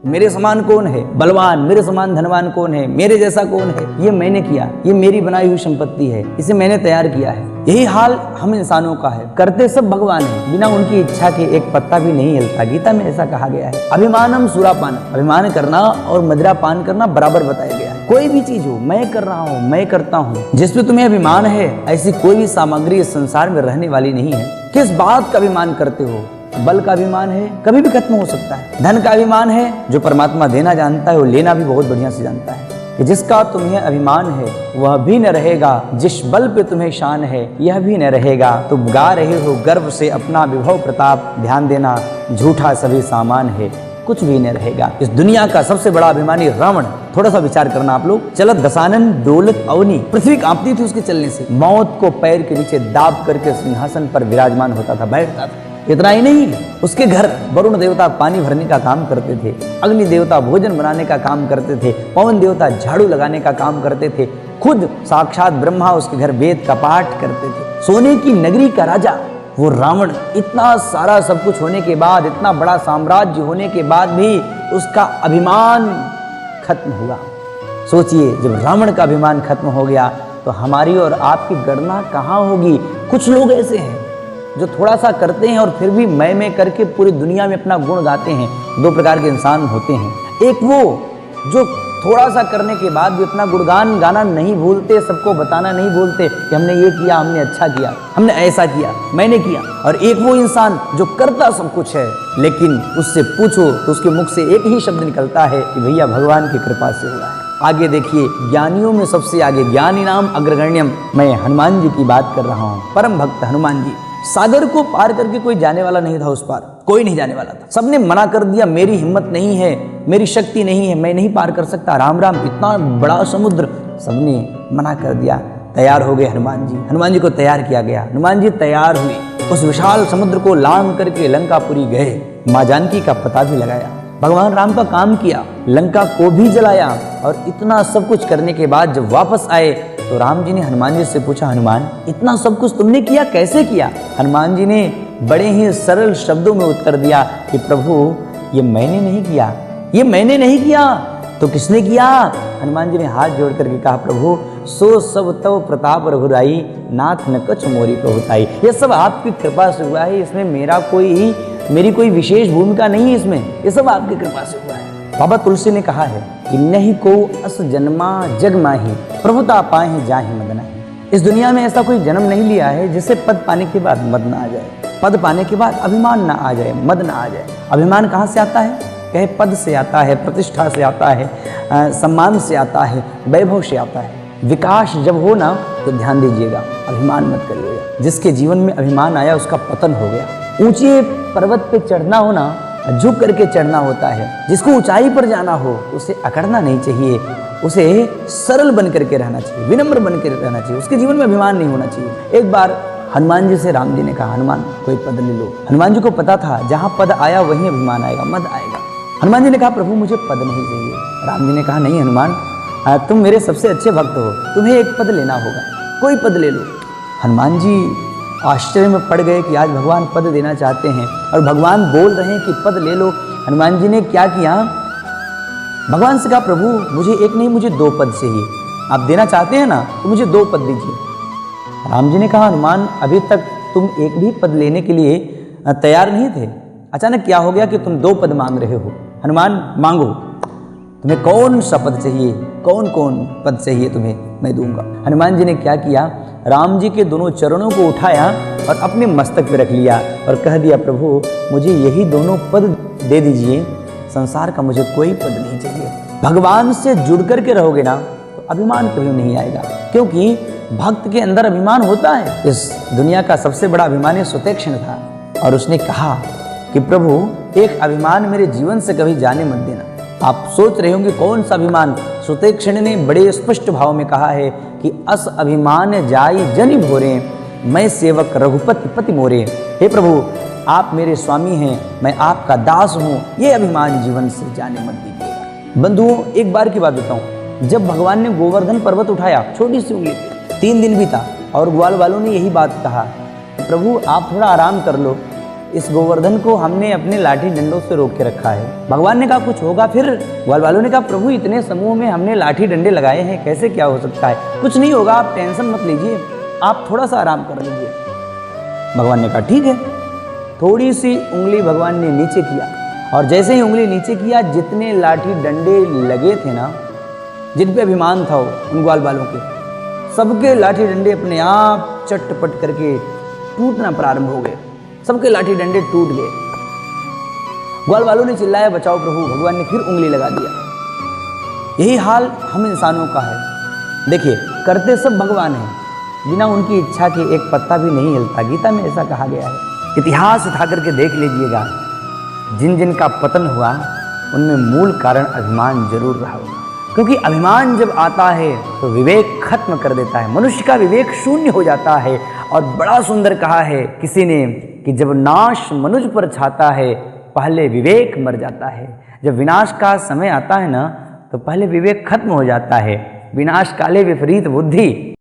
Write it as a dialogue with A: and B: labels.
A: मेरे समान कौन है बलवान, मेरे समान धनवान कौन है, मेरे जैसा कौन है, ये मैंने किया, ये मेरी बनाई हुई संपत्ति है, इसे मैंने तैयार किया है। यही हाल हम इंसानों का है। करते सब भगवान है, बिना उनकी इच्छा के एक पत्ता भी नहीं हिलता। गीता में ऐसा कहा गया है। अभिमानम सुरापान, अभिमान करना और मदिरा पान करना बराबर बताया गया है। कोई भी चीज हो, मैं कर रहा हूँ, मैं करता हूँ, जिसमें तुम्हें अभिमान है, ऐसी कोई भी सामग्री इस संसार में रहने वाली नहीं है। किस बात का अभिमान करते हो? बल का अभिमान है, कभी भी खत्म हो सकता है। धन का अभिमान है, जो परमात्मा देना जानता है वो लेना भी बहुत बढ़िया से जानता है। कि जिसका तुम्हें अभिमान है वह भी न रहेगा, जिस बल पे तुम्हें शान है यह भी न रहेगा। तुम गा रहे हो गर्व से अपना विभव प्रताप, ध्यान देना झूठा सभी सामान है, कुछ भी न रहेगा। इस दुनिया का सबसे बड़ा अभिमानी रावण। थोड़ा सा विचार करना आप लोग। चलत दशानन डोलत अवनी, पृथ्वी कांपती थी उसके चलने से। मौत को पैर के नीचे दाब करके सिंहासन पर विराजमान होता था, बैठता था। इतना ही नहीं, उसके घर वरुण देवता पानी भरने का काम करते थे, अग्नि देवता भोजन बनाने का काम करते थे, पवन देवता झाड़ू लगाने का काम करते थे, खुद साक्षात ब्रह्मा उसके घर वेद का पाठ करते थे। सोने की नगरी का राजा वो रावण, इतना सारा सब कुछ होने के बाद, इतना बड़ा साम्राज्य होने के बाद भी उसका अभिमान खत्म हुआ। सोचिए, जब रावण का अभिमान खत्म हो गया तो हमारी और आपकी गणना कहाँ होगी। कुछ लोग ऐसे हैं जो थोड़ा सा करते हैं और फिर भी मैं करके पूरी दुनिया में अपना गुण गाते हैं। दो प्रकार के इंसान होते हैं। एक वो जो थोड़ा सा करने के बाद भी अपना गुणगान गाना नहीं भूलते, सबको बताना नहीं भूलते कि हमने ये किया, हमने अच्छा किया, हमने ऐसा किया, मैंने किया। और एक वो इंसान जो करता सब कुछ है, लेकिन उससे पूछो तो उसके मुख से एक ही शब्द निकलता है कि भैया भगवान की कृपा से हुआ है। आगे देखिए, ज्ञानियों में सबसे आगे, ज्ञानी नाम अग्रगण्यम, मैं हनुमान जी की बात कर रहा हूँ। परम भक्त हनुमान जी। सागर को पार करके कोई जाने वाला नहीं था, उस पार कोई नहीं जाने वाला था। सबने मना कर दिया, मेरी हिम्मत नहीं है, मेरी शक्ति नहीं है, मैं नहीं पार कर सकता। राम राम, इतना बड़ा समुद्र, सबने मना कर दिया। तैयार हो गए हनुमान जी। हनुमान जी को तैयार किया गया। हनुमान जी तैयार हुए, उस विशाल समुद्र को लांघ करके लंकापुरी गए। माँ जानकी का पता भी लगाया, भगवान राम का काम किया, लंका को भी जलाया। और इतना सब कुछ करने के बाद जब वापस आए तो राम जी ने हनुमान जी से पूछा, हनुमान इतना सब कुछ तुमने किया, कैसे किया? हनुमान जी ने बड़े ही सरल शब्दों में उत्तर दिया कि प्रभु ये मैंने नहीं किया, ये मैंने नहीं किया, तो किसने किया? हनुमान जी ने हाथ जोड़ करके कहा, प्रभु सो सब तव प्रताप रघुराई, नाथ न कछ मोरी प्रभुताई। ये सब आपकी कृपा से हुआ है, इसमें मेरी कोई विशेष भूमिका नहीं है, इसमें ये सब आपकी कृपा से हुआ है। बाबा तुलसी ने कहा है कि नहीं को अस जन्मा जग माही, प्रभुता पाए जाहि मद नाही। इस दुनिया में ऐसा कोई जन्म नहीं लिया है जिससे पद पाने के बाद मद ना आ जाए, पद पाने के बाद अभिमान ना आ जाए, मद ना आ जाए। अभिमान कहाँ से आता है? कहे पद से आता है, प्रतिष्ठा से आता है, सम्मान से आता है, वैभव से आता है। विकास जब हो ना तो ध्यान दीजिएगा, अभिमान मत करिएगा। जिसके जीवन में अभिमान आया उसका पतन हो गया। ऊंचे पर्वत पे चढ़ना हो ना, झुक करके चढ़ना होता है। जिसको ऊंचाई पर जाना हो उसे अकड़ना नहीं चाहिए, उसे सरल बन करके रहना चाहिए, विनम्र बन कर रहना चाहिए। उसके जीवन में अभिमान नहीं होना चाहिए। एक बार हनुमान जी से राम जी ने कहा, हनुमान कोई पद ले लो। हनुमान जी को पता था जहां पद आया वहीं अभिमान आएगा, मद आएगा। हनुमान जी ने कहा, प्रभु मुझे पद नहीं चाहिए। राम जी ने कहा, नहीं हनुमान, तुम मेरे सबसे अच्छे भक्त हो, तुम्हें एक पद लेना होगा, कोई पद ले लो। हनुमान जी आश्चर्य में पड़ गए कि आज भगवान पद देना चाहते हैं और भगवान बोल रहे हैं कि पद ले लो। हनुमान जी ने क्या किया? भगवान से कहा, प्रभु मुझे एक नहीं, मुझे 2 पद चाहिए। आप देना चाहते हैं ना तो मुझे 2 पद दीजिए। राम जी ने कहा, हनुमान अभी तक तुम एक भी पद लेने के लिए तैयार नहीं थे, अचानक क्या हो गया कि तुम 2 पद मांग रहे हो? हनुमान मांगो, तुम्हें कौन सा पद चाहिए, कौन कौन पद चाहिए तुम्हें, मैं दूंगा। हनुमान जी ने क्या किया? राम जी के दोनों चरणों को उठाया और अपने मस्तक पे रख लिया और कह दिया, प्रभु मुझे यही दोनों पद दे दीजिए, संसार का मुझे कोई पद नहीं चाहिए। भगवान से जुड़ करके रहोगे ना तो अभिमान कभी नहीं आएगा, क्योंकि भक्त के अंदर अभिमान होता है। इस दुनिया का सबसे बड़ा अभिमानी सुतेक्षण था और उसने कहा कि प्रभु एक अभिमान मेरे जीवन से कभी जाने मत देना। आप सोच रहे होंगे कौन सा अभिमान? सुतेक्षण ने बड़े स्पष्ट भाव में कहा है कि अस अभिमान जाई जनि भोरे, मैं सेवक रघुपति पति मोरे। हे प्रभु आप मेरे स्वामी हैं, मैं आपका दास हूँ, ये अभिमान जीवन से जाने मत दीजिएगा। बंधुओं एक बार की बात बताऊं, जब भगवान ने गोवर्धन पर्वत उठाया छोटी सी उंगली पे, 3 दिन बीता और ग्वाल वालों ने यही बात कहा, प्रभु आप थोड़ा आराम कर लो, इस गोवर्धन को हमने अपने लाठी डंडों से रोक के रखा है। भगवान ने कहा कुछ होगा फिर? ग्वाल वालों ने कहा प्रभु इतने समूह में हमने लाठी डंडे लगाए हैं, कैसे क्या हो सकता है? कुछ नहीं होगा, आप टेंशन मत लीजिए, आप थोड़ा सा आराम कर लीजिए। भगवान ने कहा ठीक है। थोड़ी सी उंगली भगवान ने नीचे किया और जैसे ही उंगली नीचे किया, जितने लाठी डंडे लगे थे ना, जिन पे अभिमान था उन ग्वाल वालों के, सबके लाठी डंडे अपने आप चटपट करके टूटना प्रारंभ हो गए। सबके लाठी डंडे टूट गए। ग्वाल वालों ने चिल्लाया बचाओ प्रभु। भगवान ने फिर उंगली लगा दिया। यही हाल हम इंसानों का है। देखिए, करते सब भगवान हैं, बिना उनकी इच्छा के एक पत्ता भी नहीं हिलता। गीता में ऐसा कहा गया है। इतिहास उठा करके देख लीजिएगा, जिन जिन का पतन हुआ उनमें मूल कारण अभिमान जरूर रहा होगा। क्योंकि अभिमान जब आता है तो विवेक खत्म कर देता है, मनुष्य का विवेक शून्य हो जाता है। और बड़ा सुंदर कहा है किसी ने कि जब नाश मनुज पर छाता है, पहले विवेक मर जाता है। जब विनाश का समय आता है ना, तो पहले विवेक खत्म हो जाता है। विनाश काले विपरीत बुद्धि।